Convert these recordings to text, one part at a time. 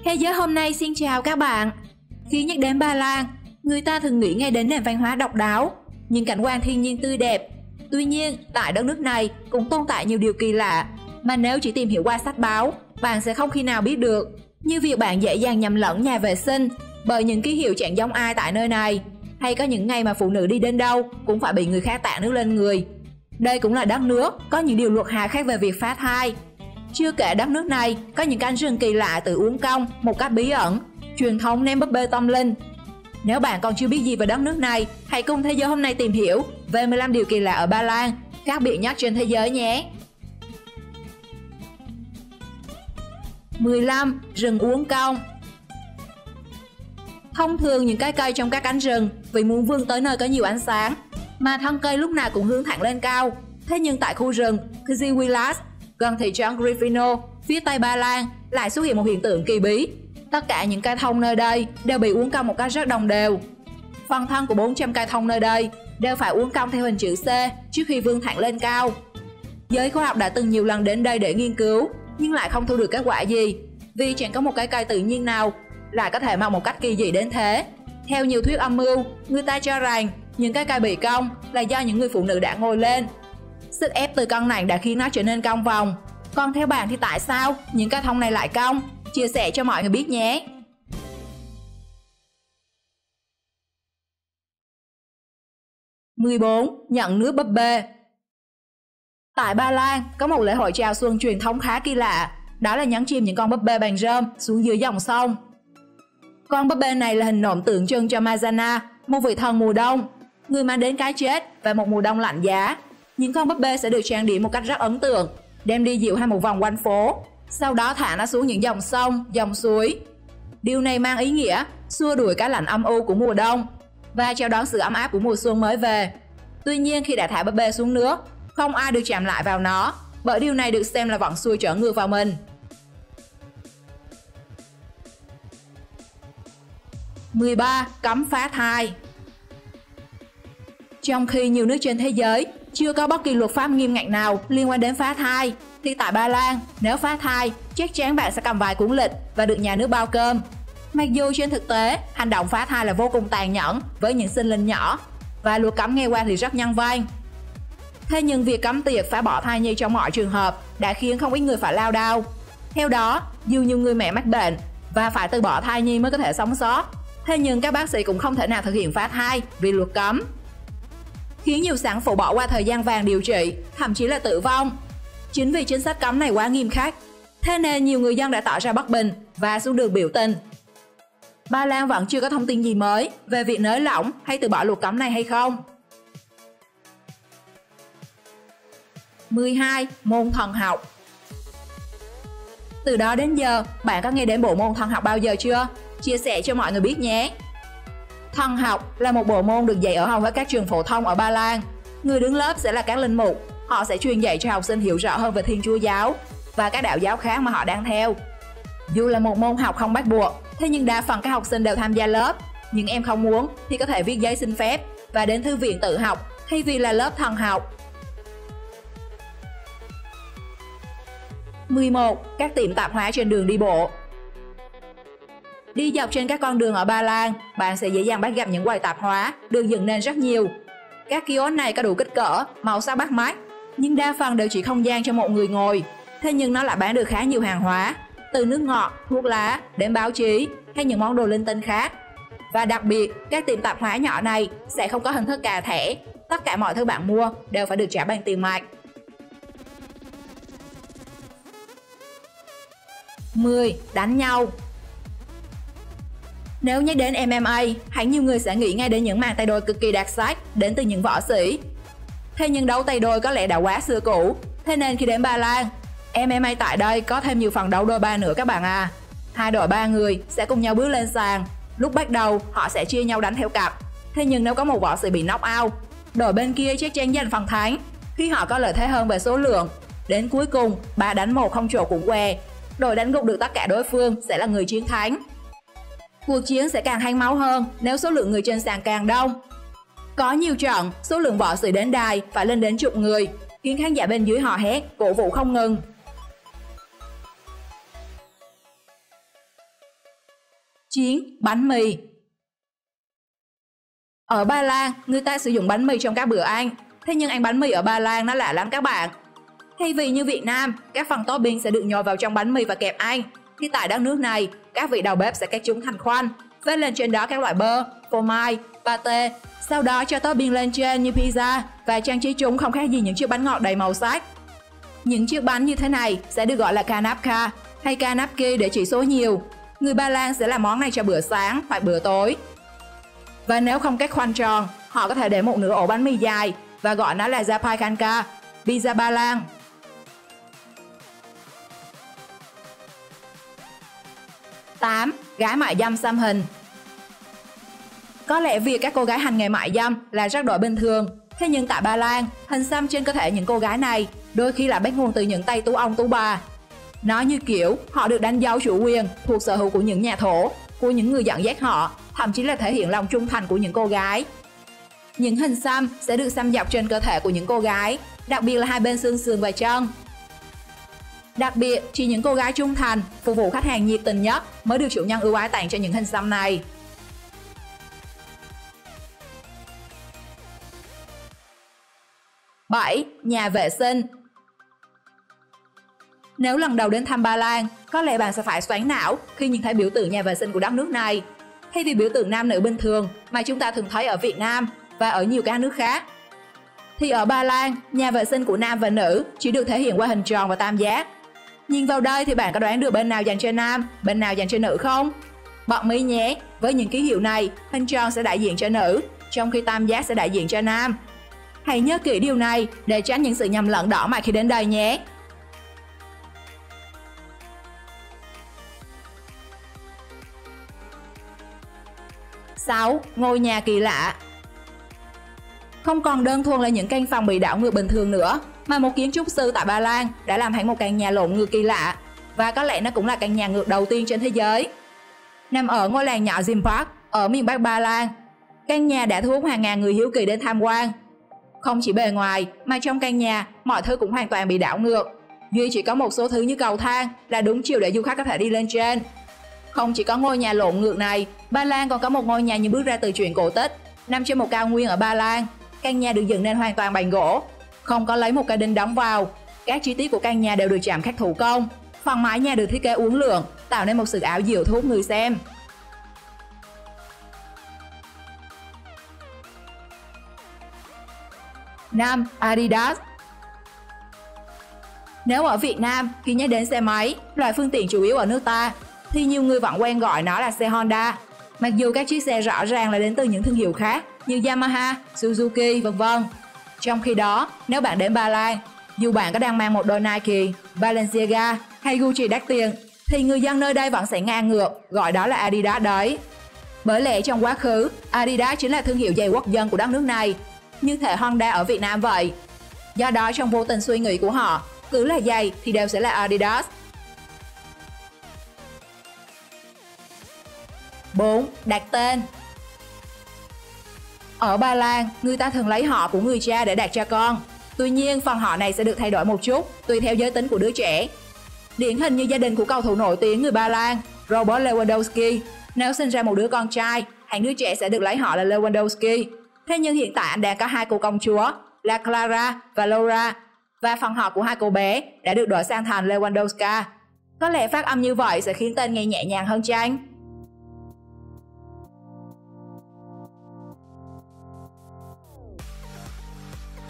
Thế giới hôm nay xin chào các bạn. Khi nhắc đến Ba Lan, người ta thường nghĩ ngay đến nền văn hóa độc đáo, những cảnh quan thiên nhiên tươi đẹp. Tuy nhiên, tại đất nước này cũng tồn tại nhiều điều kỳ lạ mà nếu chỉ tìm hiểu qua sách báo, bạn sẽ không khi nào biết được. Như việc bạn dễ dàng nhầm lẫn nhà vệ sinh bởi những ký hiệu chẳng giống ai tại nơi này, hay có những ngày mà phụ nữ đi đến đâu cũng phải bị người khác tạt nước lên người. Đây cũng là đất nước có những điều luật hà khác về việc phá thai. Chưa kể đất nước này có những cánh rừng kỳ lạ tự uốn cong một cách bí ẩn, truyền thống ném búp bê tâm linh. Nếu bạn còn chưa biết gì về đất nước này, hãy cùng Thế giới hôm nay tìm hiểu về 15 điều kỳ lạ ở Ba Lan, khác biệt nhất trên thế giới nhé. 15. Rừng uốn cong. Thông thường những cái cây trong các cánh rừng vì muốn vươn tới nơi có nhiều ánh sáng mà thân cây lúc nào cũng hướng thẳng lên cao. Thế nhưng tại khu rừng Kzywilas gần thị trấn Gryfino, phía tây Ba Lan lại xuất hiện một hiện tượng kỳ bí. Tất cả những cây thông nơi đây đều bị uốn cong một cách rất đồng đều. Phần thân của 400 cây thông nơi đây đều phải uốn cong theo hình chữ C trước khi vươn thẳng lên cao. Giới khoa học đã từng nhiều lần đến đây để nghiên cứu, nhưng lại không thu được kết quả gì, vì chẳng có một cái cây tự nhiên nào lại có thể mọc một cách kỳ dị đến thế. Theo nhiều thuyết âm mưu, người ta cho rằng những cái cây bị cong là do những người phụ nữ đã ngồi lên. Sức ép từ cân nặng đã khiến nó trở nên cong vòng. Còn theo bạn thì tại sao những cây thông này lại cong? Chia sẻ cho mọi người biết nhé. 14. Nhận nước búp bê. Tại Ba Lan có một lễ hội chào xuân truyền thống khá kỳ lạ, đó là nhấn chìm những con búp bê bằng rơm xuống dưới dòng sông. Con búp bê này là hình nộm tượng trưng cho Mazana, một vị thần mùa đông, người mang đến cái chết và một mùa đông lạnh giá. Những con búp bê sẽ được trang điểm một cách rất ấn tượng, đem đi dạo hay một vòng quanh phố, sau đó thả nó xuống những dòng sông, dòng suối. Điều này mang ý nghĩa xua đuổi cái lạnh âm u của mùa đông và chào đón sự ấm áp của mùa xuân mới về. Tuy nhiên khi đã thả búp bê xuống nước, không ai được chạm lại vào nó, bởi điều này được xem là vận xui trở ngược vào mình. 13. Cấm phá thai. Trong khi nhiều nước trên thế giới chưa có bất kỳ luật pháp nghiêm ngặt nào liên quan đến phá thai, thì tại Ba Lan, nếu phá thai, chắc chắn bạn sẽ cầm vài cuốn lịch và được nhà nước bao cơm. Mặc dù trên thực tế, hành động phá thai là vô cùng tàn nhẫn với những sinh linh nhỏ, và luật cấm nghe qua thì rất nhân văn. Thế nhưng việc cấm tiệc phá bỏ thai nhi trong mọi trường hợp đã khiến không ít người phải lao đao. Theo đó, dù nhiều người mẹ mắc bệnh và phải từ bỏ thai nhi mới có thể sống sót, thế nhưng các bác sĩ cũng không thể nào thực hiện phá thai vì luật cấm, khiến nhiều sản phụ bỏ qua thời gian vàng điều trị, thậm chí là tử vong. Chính vì chính sách cấm này quá nghiêm khắc, thế nên nhiều người dân đã tỏ ra bất bình và xuống đường biểu tình. Ba Lan vẫn chưa có thông tin gì mới về việc nới lỏng hay từ bỏ luật cấm này hay không. 12. Môn thần học. Từ đó đến giờ, bạn có nghe đến bộ môn thần học bao giờ chưa? Chia sẻ cho mọi người biết nhé. Thần học là một bộ môn được dạy ở hầu hết các trường phổ thông ở Ba Lan. Người đứng lớp sẽ là các linh mục, họ sẽ truyền dạy cho học sinh hiểu rõ hơn về Thiên Chúa giáo và các đạo giáo khác mà họ đang theo. Dù là một môn học không bắt buộc, thế nhưng đa phần các học sinh đều tham gia lớp. Những em không muốn thì có thể viết giấy xin phép và đến thư viện tự học thay vì là lớp thần học. 11. Các tiệm tạp hóa trên đường đi bộ. Đi dọc trên các con đường ở Ba Lan, bạn sẽ dễ dàng bắt gặp những quầy tạp hóa được dựng nên rất nhiều. Các kiosk này có đủ kích cỡ, màu sắc bắt mắt, nhưng đa phần đều chỉ không gian cho một người ngồi. Thế nhưng nó lại bán được khá nhiều hàng hóa, từ nước ngọt, thuốc lá đến báo chí hay những món đồ linh tinh khác. Và đặc biệt, các tiệm tạp hóa nhỏ này sẽ không có hình thức cà thẻ. Tất cả mọi thứ bạn mua đều phải được trả bằng tiền mặt. 10. Đánh nhau. Nếu nhắc đến MMA, hẳn nhiều người sẽ nghĩ ngay đến những màn tay đôi cực kỳ đặc sắc đến từ những võ sĩ. Thế nhưng đấu tay đôi có lẽ đã quá xưa cũ, thế nên khi đến Ba Lan, MMA tại đây có thêm nhiều phần đấu đôi ba nữa các bạn à. Hai đội 3 người sẽ cùng nhau bước lên sàn. Lúc bắt đầu họ sẽ chia nhau đánh theo cặp. Thế nhưng nếu có một võ sĩ bị knock out, đội bên kia chắc chắn giành phần thắng khi họ có lợi thế hơn về số lượng. Đến cuối cùng 3 đánh 1 không chỗ cũng què, đội đánh gục được tất cả đối phương sẽ là người chiến thắng. Cuộc chiến sẽ càng hăng máu hơn nếu số lượng người trên sàn càng đông. Có nhiều trận, số lượng võ sĩ đến đài phải lên đến chục người, khiến khán giả bên dưới hò hét, cổ vũ không ngừng. 9. Bánh mì. Ở Ba Lan, người ta sử dụng bánh mì trong các bữa ăn. Thế nhưng ăn bánh mì ở Ba Lan nó lạ lắm các bạn. Thay vì như Việt Nam, các phần topping sẽ được nhồi vào trong bánh mì và kẹp ăn, thì tại đất nước này, các vị đầu bếp sẽ cắt chúng thành khoanh, vết lên trên đó các loại bơ, phô mai, pate, sau đó cho topping lên trên như pizza và trang trí chúng không khác gì những chiếc bánh ngọt đầy màu sắc. Những chiếc bánh như thế này sẽ được gọi là kanapka hay kanapki để chỉ số nhiều. Người Ba Lan sẽ làm món này cho bữa sáng hoặc bữa tối. Và nếu không cắt khoanh tròn, họ có thể để một nửa ổ bánh mì dài và gọi nó là zapiekanka, pizza Ba Lan. 8. Gái mại dâm xăm hình. Có lẽ việc các cô gái hành nghề mại dâm là rất đổi bình thường. Thế nhưng tại Ba Lan, hình xăm trên cơ thể những cô gái này đôi khi lại bắt nguồn từ những tay tú ông tú bà. Nó như kiểu họ được đánh dấu chủ quyền thuộc sở hữu của những nhà thổ, của những người dẫn dắt họ, thậm chí là thể hiện lòng trung thành của những cô gái. Những hình xăm sẽ được xăm dọc trên cơ thể của những cô gái, đặc biệt là hai bên xương sườn và chân. Đặc biệt, chỉ những cô gái trung thành, phục vụ khách hàng nhiệt tình nhất mới được chủ nhân ưu ái tặng cho những hình xăm này. 7. Nhà vệ sinh. Nếu lần đầu đến thăm Ba Lan, có lẽ bạn sẽ phải xoắn não khi nhìn thấy biểu tượng nhà vệ sinh của đất nước này. Thay vì biểu tượng nam nữ bình thường mà chúng ta thường thấy ở Việt Nam và ở nhiều các nước khác, thì ở Ba Lan, nhà vệ sinh của nam và nữ chỉ được thể hiện qua hình tròn và tam giác. Nhìn vào đây thì bạn có đoán được bên nào dành cho nam, bên nào dành cho nữ không? Bật mí nhé, với những ký hiệu này, hình tròn sẽ đại diện cho nữ, trong khi tam giác sẽ đại diện cho nam. Hãy nhớ kỹ điều này để tránh những sự nhầm lẫn đỏ mặt khi đến đây nhé. Ngôi nhà kỳ lạ. Không còn đơn thuần là những căn phòng bị đảo ngược bình thường nữa, mà một kiến trúc sư tại Ba Lan đã làm thành một căn nhà lộn ngược kỳ lạ, và có lẽ nó cũng là căn nhà ngược đầu tiên trên thế giới. Nằm ở ngôi làng nhỏ Zimpark ở miền Bắc Ba Lan, căn nhà đã thu hút hàng ngàn người hiếu kỳ đến tham quan. Không chỉ bề ngoài mà trong căn nhà mọi thứ cũng hoàn toàn bị đảo ngược, duy chỉ có một số thứ như cầu thang là đúng chiều để du khách có thể đi lên trên. Không chỉ có ngôi nhà lộn ngược này, Ba Lan còn có một ngôi nhà như bước ra từ truyện cổ tích, nằm trên một cao nguyên ở Ba Lan. Căn nhà được dựng nên hoàn toàn bằng gỗ, không có lấy một cây đinh đóng vào. Các chi tiết của căn nhà đều được chạm khắc thủ công. Phần mái nhà được thiết kế uốn lượn, tạo nên một sự ảo diệu thu hút người xem. Adidas. Nếu ở Việt Nam, khi nhắc đến xe máy, loại phương tiện chủ yếu ở nước ta, thì nhiều người vẫn quen gọi nó là xe Honda. Mặc dù các chiếc xe rõ ràng là đến từ những thương hiệu khác như Yamaha, Suzuki, v.v. Trong khi đó, nếu bạn đến Ba Lan, dù bạn có đang mang một đôi Nike, Balenciaga hay Gucci đắt tiền, thì người dân nơi đây vẫn sẽ ngang ngược gọi đó là Adidas đấy. Bởi lẽ trong quá khứ, Adidas chính là thương hiệu giày quốc dân của đất nước này, như thể Honda ở Việt Nam vậy. Do đó trong vô tình suy nghĩ của họ, cứ là giày thì đều sẽ là Adidas. 4. Đặt tên. Ở Ba Lan, người ta thường lấy họ của người cha để đặt cho con. Tuy nhiên, phần họ này sẽ được thay đổi một chút, tùy theo giới tính của đứa trẻ. Điển hình như gia đình của cầu thủ nổi tiếng người Ba Lan, Robert Lewandowski. Nếu sinh ra một đứa con trai, hẳn đứa trẻ sẽ được lấy họ là Lewandowski. Thế nhưng hiện tại anh đang có hai cô công chúa là Clara và Laura, và phần họ của hai cô bé đã được đổi sang thành Lewandowska. Có lẽ phát âm như vậy sẽ khiến tên nghe nhẹ nhàng hơn chăng?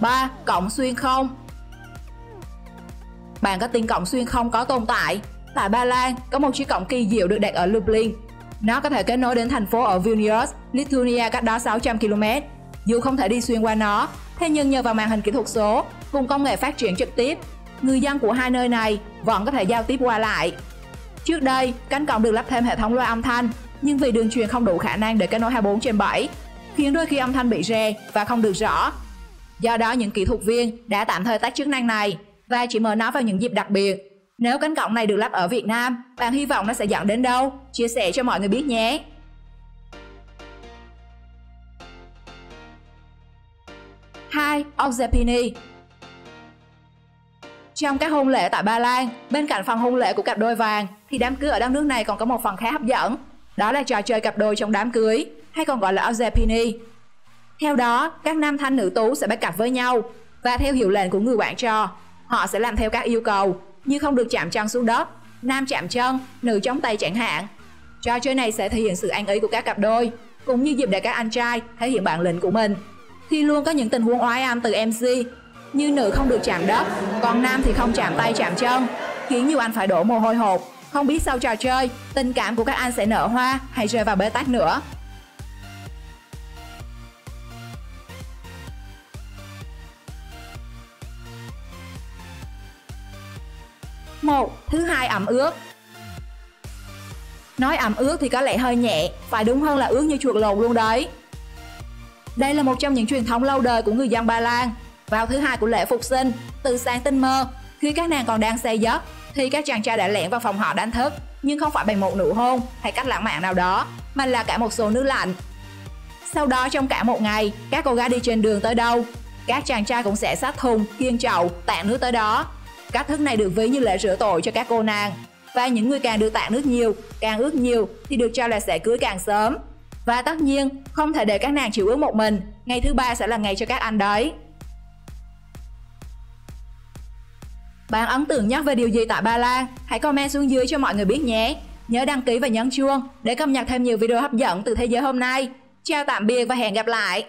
3. Cổng xuyên không. Bạn có tin cổng xuyên không có tồn tại? Tại Ba Lan, có một chiếc cổng kỳ diệu được đặt ở Lublin. Nó có thể kết nối đến thành phố ở Vilnius, Lithuania cách đó 600 km. Dù không thể đi xuyên qua nó, thế nhưng nhờ vào màn hình kỹ thuật số, cùng công nghệ phát triển trực tiếp, người dân của hai nơi này vẫn có thể giao tiếp qua lại. Trước đây, cánh cổng được lắp thêm hệ thống loa âm thanh, nhưng vì đường truyền không đủ khả năng để kết nối 24/7, khiến đôi khi âm thanh bị rè và không được rõ. Do đó, những kỹ thuật viên đã tạm thời tắt chức năng này và chỉ mở nó vào những dịp đặc biệt. Nếu cánh cổng này được lắp ở Việt Nam, bạn hy vọng nó sẽ dẫn đến đâu? Chia sẻ cho mọi người biết nhé! 2. Ozepini. Trong các hôn lễ tại Ba Lan, bên cạnh phần hôn lễ của cặp đôi vàng, thì đám cưới ở đất nước này còn có một phần khá hấp dẫn. Đó là trò chơi cặp đôi trong đám cưới, hay còn gọi là Ozepini. Theo đó, các nam thanh nữ tú sẽ bắt cặp với nhau, và theo hiệu lệnh của người quản trò, họ sẽ làm theo các yêu cầu như không được chạm chân xuống đất, nam chạm chân, nữ chống tay chẳng hạn. Trò chơi này sẽ thể hiện sự ăn ý của các cặp đôi, cũng như dịp để các anh trai thể hiện bản lĩnh của mình. Thì luôn có những tình huống oái am từ MC, như nữ không được chạm đất, còn nam thì không chạm tay chạm chân, khiến nhiều anh phải đổ mồ hôi hột, không biết sau trò chơi tình cảm của các anh sẽ nở hoa hay rơi vào bế tắc nữa. 1. Thứ hai, ẩm ướt. Nói ẩm ướt thì có lẽ hơi nhẹ, phải đúng hơn là ướt như chuột lột luôn đấy. Đây là một trong những truyền thống lâu đời của người dân Ba Lan. Vào thứ hai của lễ phục sinh, từ sáng tinh mơ, khi các nàng còn đang say giấc, thì các chàng trai đã lẻn vào phòng họ đánh thức, nhưng không phải bằng một nụ hôn hay cách lãng mạn nào đó, mà là cả một xô nước lạnh. Sau đó trong cả một ngày, các cô gái đi trên đường tới đâu, các chàng trai cũng sẽ xách thùng, khiêng chậu, tạt nước tới đó. Cách thức này được ví như lễ rửa tội cho các cô nàng. Và những người càng được tạt nước nhiều, càng ướt nhiều thì được cho là sẽ cưới càng sớm. Và tất nhiên, không thể để các nàng chịu ướt một mình, ngày thứ ba sẽ là ngày cho các anh đấy. Bạn ấn tượng nhất về điều gì tại Ba Lan? Hãy comment xuống dưới cho mọi người biết nhé. Nhớ đăng ký và nhấn chuông để cập nhật thêm nhiều video hấp dẫn từ thế giới hôm nay. Chào tạm biệt và hẹn gặp lại!